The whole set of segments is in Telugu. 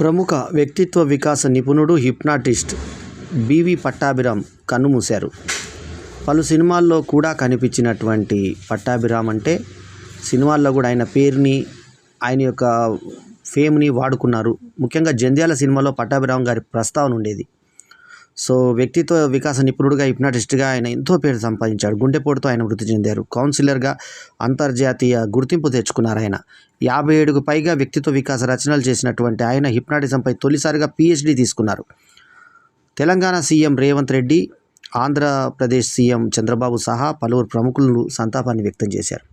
ప్రముఖ వ్యక్తిత్వ వికాస నిపుణుడు, హిప్నాటిస్ట్ బివి పట్టాభిరామ్ కన్నుమూశారు. పలు సినిమాల్లో కూడా కనిపించినటువంటి పట్టాభిరామ్ అంటే సినిమాల్లో కూడా ఆయన పేరుని, ఆయన యొక్క ఫేమ్ని వాడుకున్నారు. ముఖ్యంగా జంధ్యాల సినిమాలో పట్టాభిరామ్ గారి ప్రస్తావన ఉండేది. సో వ్యక్తిత్వ వికాస నిపుణుడుగా, హిప్నాటిస్ట్గా ఆయన ఎంతో పేరు సంపాదించాడు. గుండెపోటుతో ఆయన మృతి చెందారు. కౌన్సిలర్గా అంతర్జాతీయ గుర్తింపు తెచ్చుకున్నారు. ఆయన 57కు పైగా వ్యక్తిత్వ వికాస రచనలు చేసినటువంటి ఆయన హిప్నాటిజంపై తొలిసారిగా PhD తీసుకున్నారు. తెలంగాణ సీఎం రేవంత్ రెడ్డి, ఆంధ్రప్రదేశ్ సీఎం చంద్రబాబు సహా పలువురు ప్రముఖులు సంతాపాన్ని వ్యక్తం చేశారు.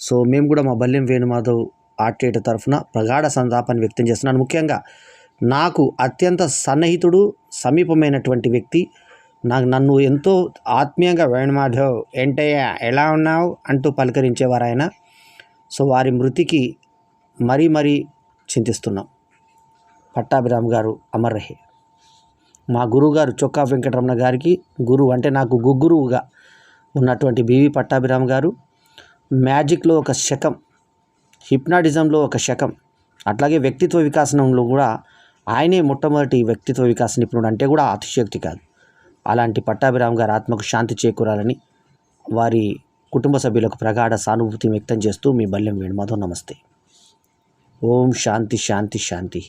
సో మేము కూడా మా బల్లెం వేణుమాధవ్ ఆర్ట్ థియేటర్ తరఫున ప్రగాఢ సంతాపాన్ని వ్యక్తం చేస్తున్నాను. ముఖ్యంగా నాకు అత్యంత సన్నిహితుడు, సమీపమైనటువంటి వ్యక్తి, నన్ను ఎంతో ఆత్మీయంగా వేణుమాధవ్ ఏంటయ్య ఎలా ఉన్నావు అంటూ పలకరించేవారు ఆయన. సో వారి మృతికి మరీ చింతిస్తున్నాం. పట్టాభిరామ్ గారు అమర్ రహే. మా గురువుగారు చొక్కా వెంకటరమణ గారికి గురువు, అంటే నాకు గురువుగా ఉన్నటువంటి బివి పట్టాభిరామ్ గారు మ్యాజిక్లో ఒక శకం, హిప్నాటిజంలో ఒక శకం, అట్లాగే వ్యక్తిత్వ వికాసంలో కూడా ఆయనే మొట్టమొదటి వ్యక్తిత్వ వికాస నిపుణుడు అంటే కూడా అతిశయోక్తి కాదు. అలాంటి పట్టాభిరామ్ గారి ఆత్మకు శాంతి చేకూరాలని వారి కుటుంబ సభ్యులకు ప్రగాఢ సానుభూతి వ్యక్తం చేస్తూ మీ బల్లెం వేణుమాధవ్. నమస్తే. ఓం శాంతి శాంతి శాంతి.